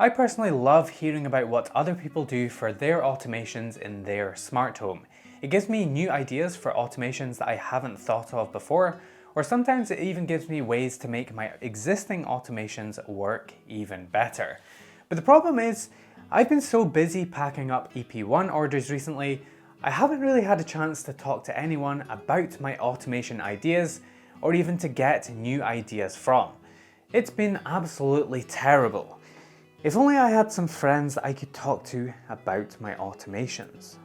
I personally love hearing about what other people do for their automations in their smart home. It gives me new ideas for automations that I haven't thought of before, or sometimes it even gives me ways to make my existing automations work even better. But the problem is, I've been so busy packing up EP1 orders recently, I haven't really had a chance to talk to anyone about my automation ideas, or even to get new ideas from. It's been absolutely terrible. If only I had some friends that I could talk to about my automations.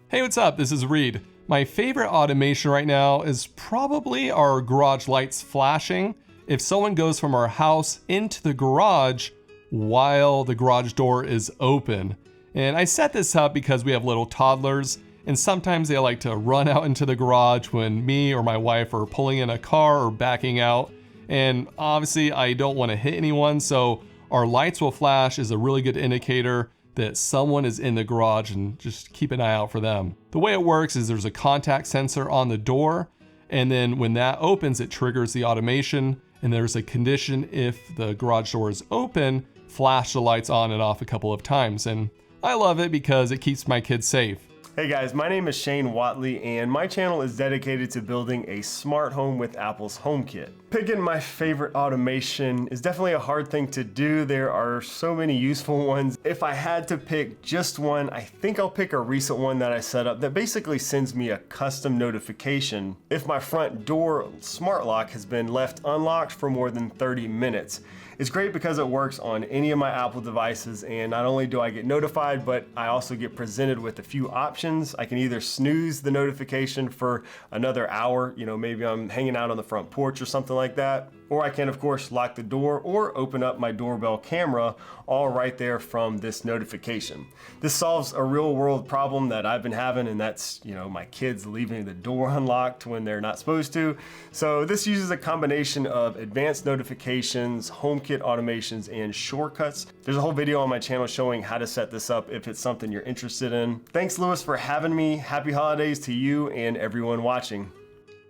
Hey, what's up? This is Reed. My favorite automation right now is probably our garage lights flashing if someone goes from our house into the garage while the garage door is open. And I set this up because we have little toddlers, and sometimes they like to run out into the garage when me or my wife are pulling in a car or backing out. And obviously I don't want to hit anyone, so our lights will flash is a really good indicator that someone is in the garage, and just keep an eye out for them. The way it works is there's a contact sensor on the door, and then when that opens, it triggers the automation, and there's a condition if the garage door is open, flash the lights on and off a couple of times. And I love it because it keeps my kids safe. Hey guys, my name is Shane Watley, and my channel is dedicated to building a smart home with Apple's HomeKit. Picking my favorite automation is definitely a hard thing to do. There are so many useful ones. If I had to pick just one, I think I'll pick a recent one that I set up that basically sends me a custom notification if my front door smart lock has been left unlocked for more than 30 minutes. It's great because it works on any of my Apple devices, and not only do I get notified, but I also get presented with a few options. I can either snooze the notification for another hour, maybe I'm hanging out on the front porch or something like that, or I can of course lock the door or open up my doorbell camera, all right there from this notification. This solves a real world problem that I've been having, and that's my kids leaving the door unlocked when they're not supposed to. So this uses a combination of advanced notifications, HomeKit automations, and shortcuts. There's a whole video on my channel showing how to set this up if it's something you're interested in. Thanks Lewis for having me. Happy holidays to you and everyone watching.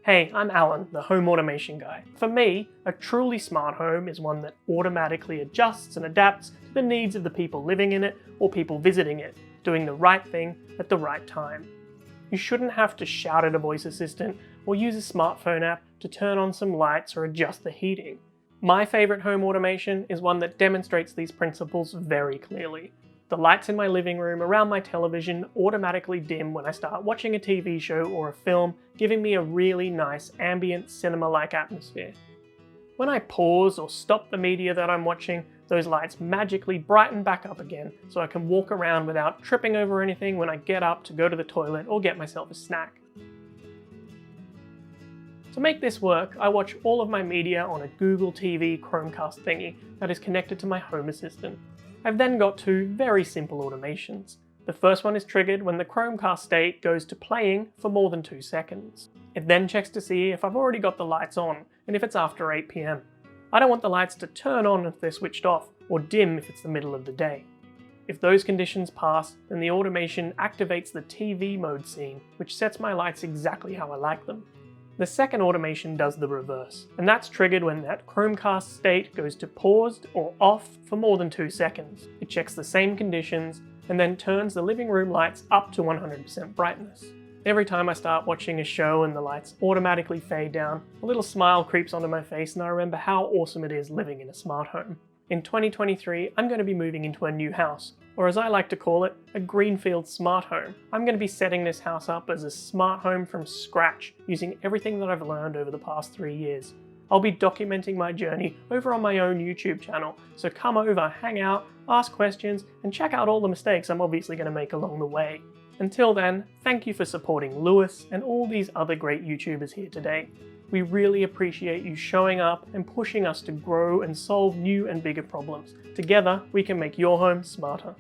Hey, I'm Alan, the home automation guy. For me, a truly smart home is one that automatically adjusts and adapts to the needs of the people living in it or people visiting it, doing the right thing at the right time. You shouldn't have to shout at a voice assistant or use a smartphone app to turn on some lights or adjust the heating. My favorite home automation is one that demonstrates these principles very clearly. The lights in my living room around my television automatically dim when I start watching a TV show or a film, giving me a really nice ambient cinema-like atmosphere. When I pause or stop the media that I'm watching, those lights magically brighten back up again so I can walk around without tripping over anything when I get up to go to the toilet or get myself a snack. To make this work, I watch all of my media on a Google TV Chromecast thingy that is connected to my Home Assistant. I've then got two very simple automations. The first one is triggered when the Chromecast state goes to playing for more than 2 seconds. It then checks to see if I've already got the lights on and if it's after 8 PM. I don't want the lights to turn on if they're switched off or dim if it's the middle of the day. If those conditions pass, then the automation activates the TV mode scene, which sets my lights exactly how I like them. The second automation does the reverse, and that's triggered when that Chromecast state goes to paused or off for more than 2 seconds. It checks the same conditions and then turns the living room lights up to 100% brightness. Every time I start watching a show and the lights automatically fade down, a little smile creeps onto my face and I remember how awesome it is living in a smart home. In 2023, I'm going to be moving into a new house, or as I like to call it, a greenfield smart home. I'm going to be setting this house up as a smart home from scratch, using everything that I've learned over the past 3 years. I'll be documenting my journey over on my own YouTube channel, so come over, hang out, ask questions, and check out all the mistakes I'm obviously going to make along the way. Until then, thank you for supporting Lewis and all these other great YouTubers here today. We really appreciate you showing up and pushing us to grow and solve new and bigger problems. Together, we can make your home smarter.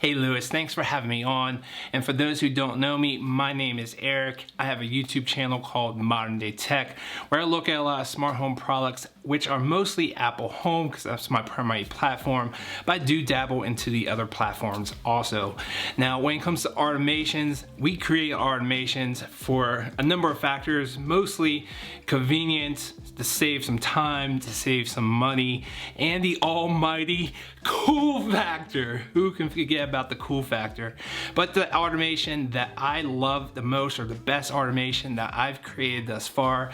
Hey Lewis, thanks for having me on. And for those who don't know me, my name is Eric. I have a YouTube channel called Modern Day Tech, where I look at a lot of smart home products, which are mostly Apple Home, because that's my primary platform, but I do dabble into the other platforms also. Now, when it comes to automations, we create automations for a number of factors, mostly convenience, to save some time, to save some money, and the almighty Cool factor. Who can forget about the cool factor? But the automation that I love the most, or the best automation that I've created thus far,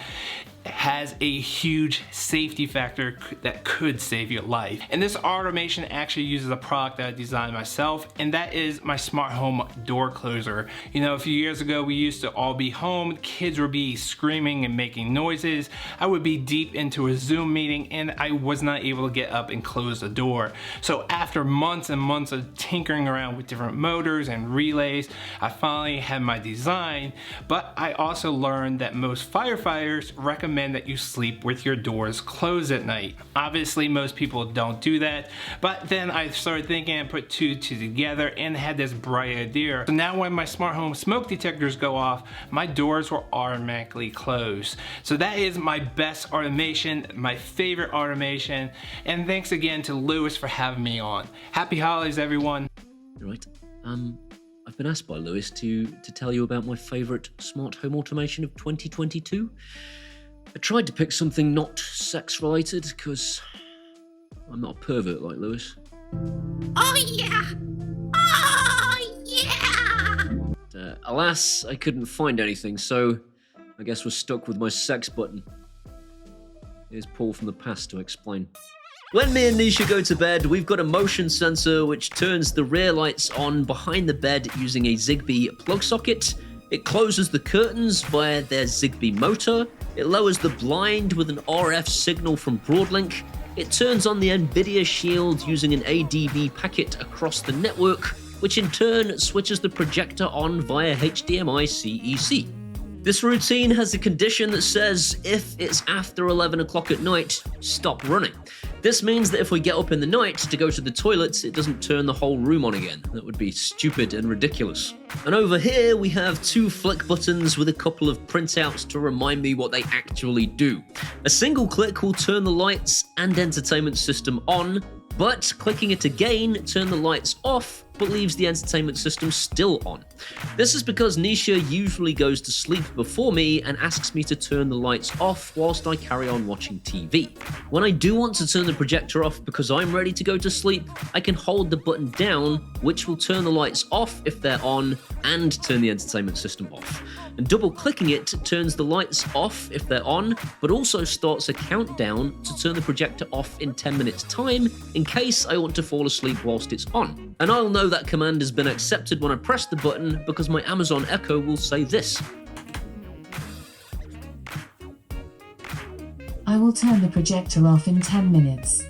has a huge safety factor that could save your life. And this automation actually uses a product that I designed myself, and that is my smart home door closer. You know, a few years ago, we used to all be home, kids would be screaming and making noises. I would be deep into a Zoom meeting and I was not able to get up and close the door. So after months and months of tinkering around with different motors and relays, I finally had my design, but I also learned that most firefighters recommend that you sleep with your doors closed at night. Obviously, most people don't do that, but then I started thinking and put two together and had this bright idea. So now when my smart home smoke detectors go off, my doors will automatically close. So that is my best automation, my favorite automation, and thanks again to Lewis for having me on. Happy holidays, everyone. Right. I've been asked by Lewis to tell you about my favourite smart home automation of 2022. I tried to pick something not sex related because I'm not a pervert like Lewis. Oh yeah! Oh yeah! Alas, I couldn't find anything, so I guess we're stuck with my sex button. Here's Paul from the past to explain. When me and Nisha go to bed, we've got a motion sensor which turns the rear lights on behind the bed using a Zigbee plug socket. It closes the curtains via their Zigbee motor. It lowers the blind with an RF signal from Broadlink. It turns on the NVIDIA Shield using an ADB packet across the network, which in turn switches the projector on via HDMI CEC. This routine has a condition that says if it's after 11 o'clock at night, stop running. This means that if we get up in the night to go to the toilets, it doesn't turn the whole room on again. That would be stupid and ridiculous. And over here, we have two flick buttons with a couple of printouts to remind me what they actually do. A single click will turn the lights and entertainment system on, but clicking it again turn the lights off, but leaves the entertainment system still on. This is because Nisha usually goes to sleep before me and asks me to turn the lights off whilst I carry on watching TV. When I do want to turn the projector off because I'm ready to go to sleep, I can hold the button down, which will turn the lights off if they're on and turn the entertainment system off. And double clicking it turns the lights off if they're on, but also starts a countdown to turn the projector off in 10 minutes time in case I want to fall asleep whilst it's on. And I'll know that command has been accepted when I press the button because my Amazon Echo will say this. I will turn the projector off in 10 minutes.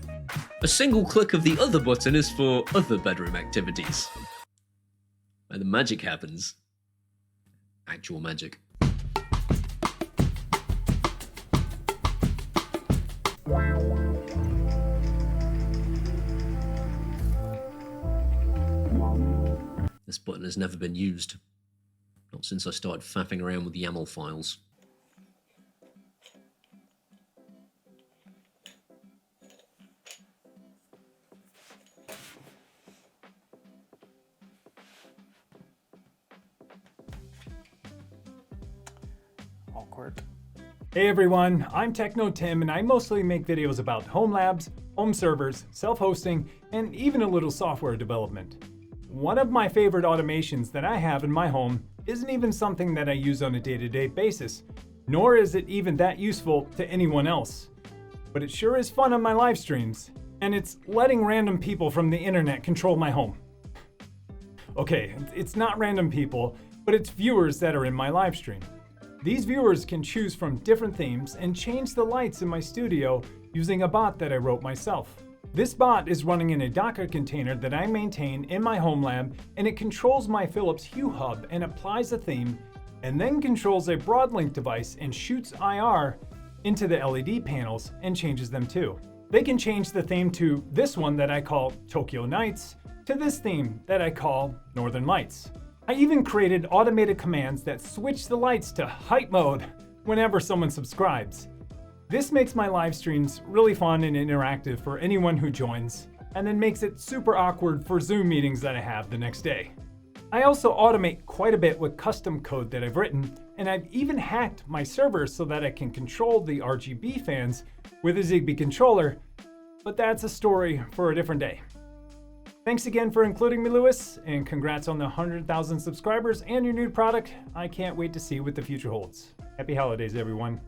A single click of the other button is for other bedroom activities, where the magic happens. Actual magic. This button has never been used. Not since I started faffing around with YAML files. Awkward. Hey everyone, I'm Techno Tim and I mostly make videos about home labs, home servers, self-hosting, and even a little software development. One of my favorite automations that I have in my home isn't even something that I use on a day-to-day basis, nor is it even that useful to anyone else. But it sure is fun on my live streams, and it's letting random people from the internet control my home. Okay, it's not random people, but it's viewers that are in my live stream. These viewers can choose from different themes and change the lights in my studio using a bot that I wrote myself. This bot is running in a Docker container that I maintain in my home lab, and it controls my Philips Hue hub and applies a theme, and then controls a Broadlink device and shoots IR into the LED panels and changes them too. They can change the theme to this one that I call Tokyo Nights, to this theme that I call Northern Lights. I even created automated commands that switch the lights to hype mode whenever someone subscribes. This makes my live streams really fun and interactive for anyone who joins, and then makes it super awkward for Zoom meetings that I have the next day. I also automate quite a bit with custom code that I've written, and I've even hacked my server so that I can control the RGB fans with a Zigbee controller, but that's a story for a different day. Thanks again for including me, Lewis, and congrats on the 100,000 subscribers and your new product. I can't wait to see what the future holds. Happy holidays, everyone.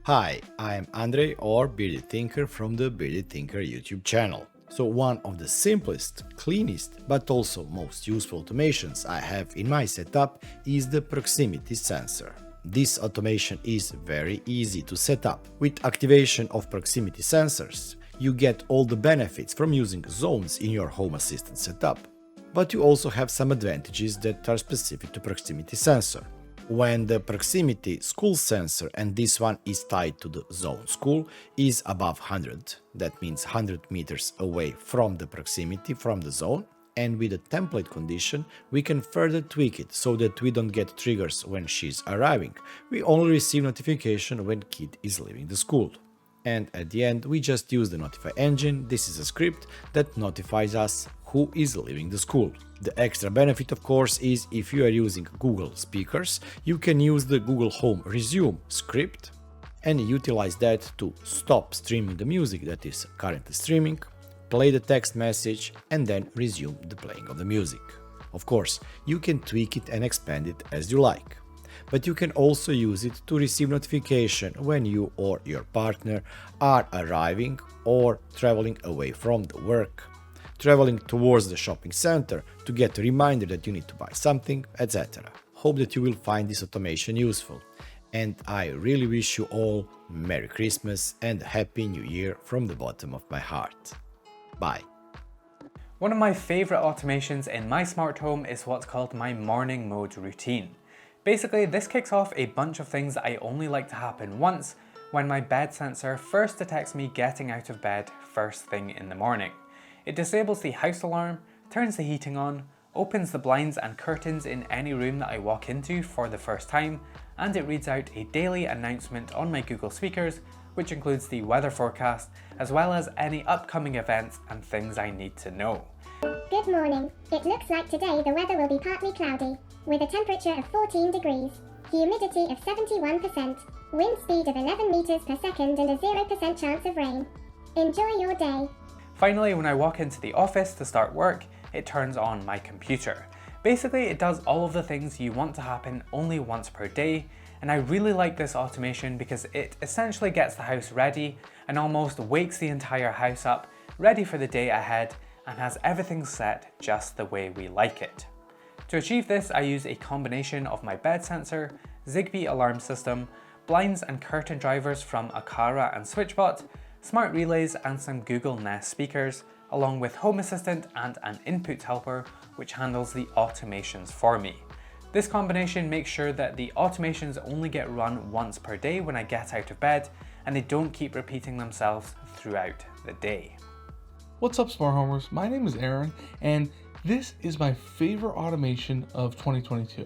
Hi, I'm Andrei or Bearded Thinker from the Bearded Thinker YouTube channel. So one of the simplest, cleanest, but also most useful automations I have in my setup is the proximity sensor. This automation is very easy to set up. With activation of proximity sensors, you get all the benefits from using zones in your Home Assistant setup. But you also have some advantages that are specific to proximity sensor. When the proximity school sensor, and this one is tied to the zone school, is above 100, that means 100 meters away from the proximity, from the zone, and with a template condition, we can further tweak it so that we don't get triggers when she's arriving. We only receive notification when kid is leaving the school. And at the end, we just use the notify engine. This is a script that notifies us who is leaving the school. The extra benefit, of course, is if you are using Google speakers, you can use the Google Home Resume script and utilize that to stop streaming the music that is currently streaming, play the text message, and then resume the playing of the music. Of course, you can tweak it and expand it as you like. But you can also use it to receive notification when you or your partner are arriving or traveling away from the work, traveling towards the shopping center to get a reminder that you need to buy something, etc. Hope that you will find this automation useful. And I really wish you all Merry Christmas and a Happy New Year from the bottom of my heart. Bye. One of my favourite automations in my smart home is what's called my morning mode routine. Basically, this kicks off a bunch of things that I only like to happen once when my bed sensor first detects me getting out of bed first thing in the morning. It disables the house alarm, turns the heating on, opens the blinds and curtains in any room that I walk into for the first time, and it reads out a daily announcement on my Google speakers, which includes the weather forecast, as well as any upcoming events and things I need to know. Good morning. It looks like today the weather will be partly cloudy, with a temperature of 14 degrees, humidity of 71%, wind speed of 11 meters per second and a 0% chance of rain. Enjoy your day. Finally, when I walk into the office to start work, it turns on my computer. Basically, it does all of the things you want to happen only once per day, and I really like this automation because it essentially gets the house ready and almost wakes the entire house up, ready for the day ahead, and has everything set just the way we like it. To achieve this, I use a combination of my bed sensor, Zigbee alarm system, blinds and curtain drivers from Aqara and SwitchBot, smart relays and some Google Nest speakers, along with Home Assistant and an input helper which handles the automations for me. This combination makes sure that the automations only get run once per day when I get out of bed, and they don't keep repeating themselves throughout the day. What's up, smart homers? My name is Aaron, and this is my favorite automation of 2022.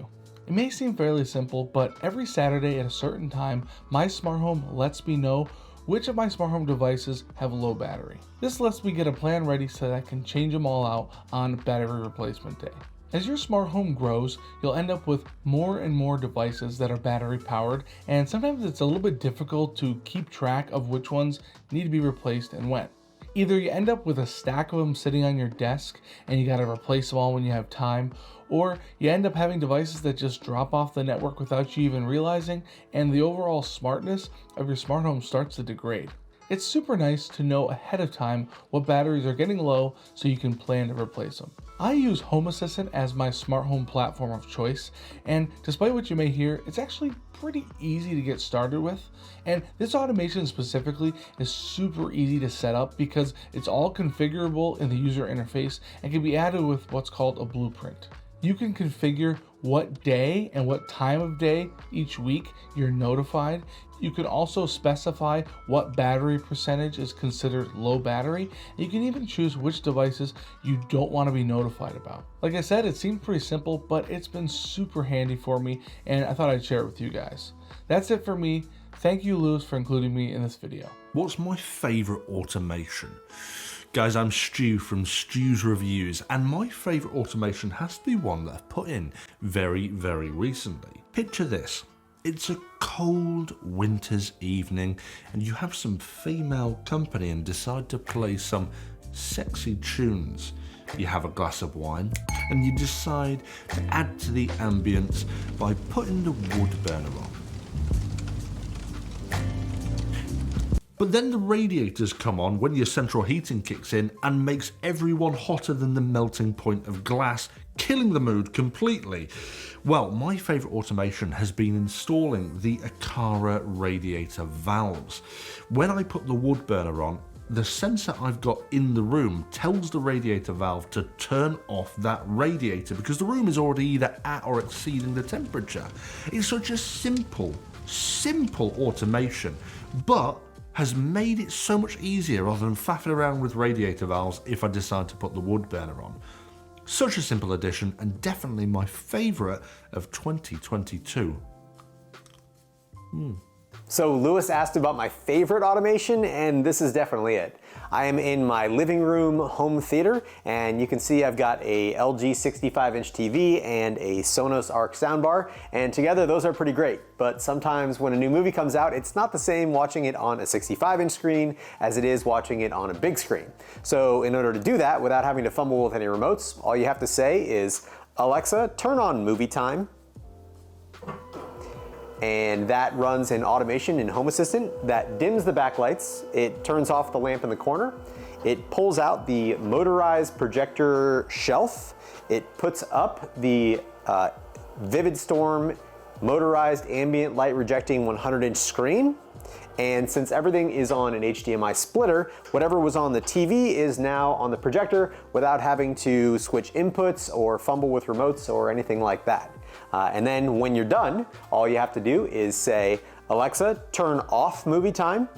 It may seem fairly simple, but every Saturday at a certain time, my smart home lets me know which of my smart home devices have low battery. This lets me get a plan ready so that I can change them all out on battery replacement day. As your smart home grows, you'll end up with more and more devices that are battery powered, and sometimes it's a little bit difficult to keep track of which ones need to be replaced and when. Either you end up with a stack of them sitting on your desk and you gotta replace them all when you have time, or you end up having devices that just drop off the network without you even realizing, and the overall smartness of your smart home starts to degrade. It's super nice to know ahead of time what batteries are getting low so you can plan to replace them. I use Home Assistant as my smart home platform of choice, and despite what you may hear, it's actually pretty easy to get started with. And this automation specifically is super easy to set up because it's all configurable in the user interface and can be added with what's called a blueprint. You can configure what day and what time of day each week you're notified. You can also specify what battery percentage is considered low battery. You can even choose which devices you don't want to be notified about. Like I said, it seemed pretty simple, but it's been super handy for me, and I thought I'd share it with you guys. That's it for me. Thank you, Lewis, for including me in this video. What's my favorite automation? Guys, I'm Stu from Stu's Reviews, and my favorite automation has to be one that I've put in very, very recently. Picture this. It's a cold winter's evening and you have some female company and decide to play some sexy tunes you have a glass of wine, and you decide to add to the ambience by putting the wood burner on. But then the radiators come on when your central heating kicks in and makes everyone hotter than the melting point of glass, killing the mood completely. Well, my favourite automation has been installing the Aqara radiator valves. When I put the wood burner on, the sensor I've got in the room tells the radiator valve to turn off that radiator because the room is already either at or exceeding the temperature. It's such a simple automation, but has made it so much easier rather than faffing around with radiator valves if I decide to put the wood burner on. Such a simple addition and definitely my favourite of 2022. So Lewis asked about my favorite automation, and this is definitely it. I am in my living room home theater, and you can see I've got a LG 65-inch TV and a Sonos Arc soundbar, and together those are pretty great. But sometimes when a new movie comes out, it's not the same watching it on a 65-inch screen as it is watching it on a big screen. So in order to do that without having to fumble with any remotes, all you have to say is, Alexa, turn on movie time. And that runs an automation in Home Assistant that dims the backlights, it turns off the lamp in the corner, it pulls out the motorized projector shelf, it puts up the Vivid Storm motorized ambient light rejecting 100-inch screen, and since everything is on an HDMI splitter, whatever was on the TV is now on the projector without having to switch inputs or fumble with remotes or anything like that. And then when you're done, all you have to do is say, Alexa, turn off movie time.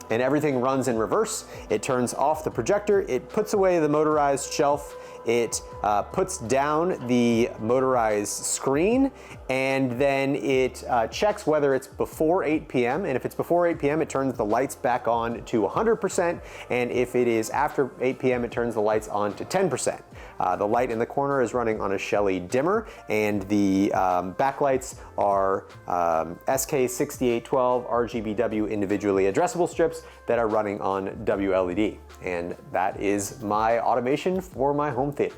And everything runs in reverse. It turns off the projector, it puts away the motorized shelf, it puts down the motorized screen, and then it checks whether it's before 8 p.m. And if it's before 8 p.m., it turns the lights back on to 100%. And if it is after 8 p.m., it turns the lights on to 10%. The light in the corner is running on a Shelly dimmer, and the backlights are SK6812 RGBW individually addressable strips that are running on WLED. And that is my automation for my home theater.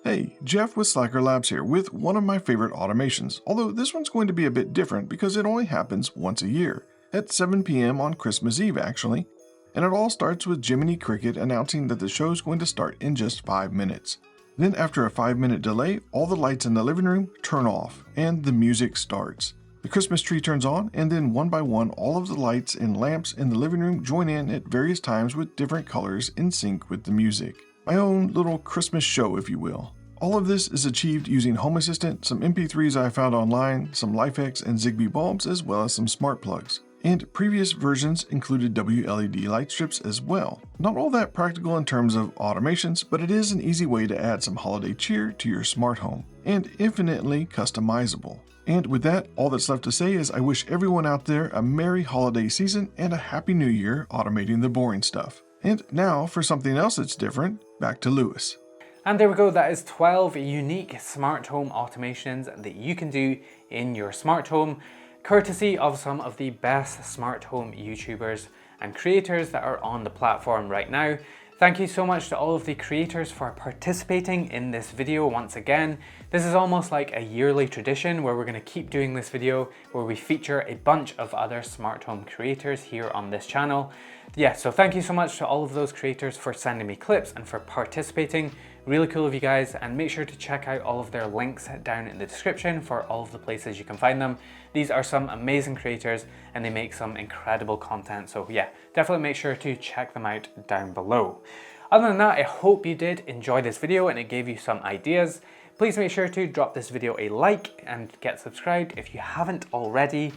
Hey, Jeff with Slacker Labs here with one of my favorite automations, although this one's going to be a bit different because it only happens once a year, at 7 p.m. on Christmas Eve actually, and it all starts with Jiminy Cricket announcing that the show's going to start in just 5 minutes. Then after a 5-minute delay, all the lights in the living room turn off and the music starts. The Christmas tree turns on, and then one by one all of the lights and lamps in the living room join in at various times with different colors in sync with the music. My own little Christmas show, if you will. All of this is achieved using Home Assistant, some MP3s I found online, some LifeX and Zigbee bulbs, as well as some smart plugs. And previous versions included WLED light strips as well. Not all that practical in terms of automations, but it is an easy way to add some holiday cheer to your smart home, and infinitely customizable. And with that, all that's left to say is I wish everyone out there a merry holiday season and a happy new year automating the boring stuff. And now for something else that's different, back to Lewis. And there we go, that is 12 unique smart home automations that you can do in your smart home, courtesy of some of the best smart home YouTubers and creators that are on the platform right now. Thank you so much to all of the creators for participating in this video once again. This is almost like a yearly tradition where we're going to keep doing this video where we feature a bunch of other smart home creators here on this channel. Yeah, so thank you so much to all of those creators for sending me clips and for participating. Really cool of you guys, and make sure to check out all of their links down in the description for all of the places you can find them. These are some amazing creators and they make some incredible content, so yeah, definitely make sure to check them out down below. Other than that, I hope you did enjoy this video and it gave you some ideas. Please make sure to drop this video a like and get subscribed if you haven't already,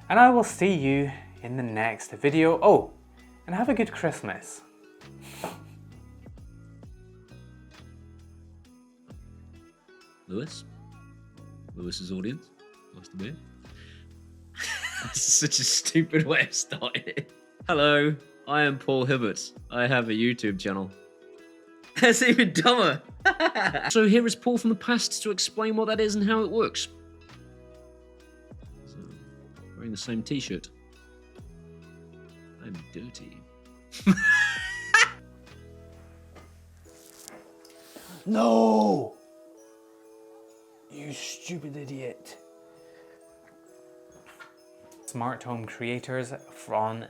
and I will see you in the next video. Oh, and have a good Christmas. Lewis's audience, nice to meet you. That's such a stupid way of starting it. Hello, I am Paul Hibbert. I have a YouTube channel. That's even dumber. So here is Paul from the past to explain what that is and how it works. So, wearing the same t-shirt. I'm dirty. No! You stupid idiot. Smart home creators from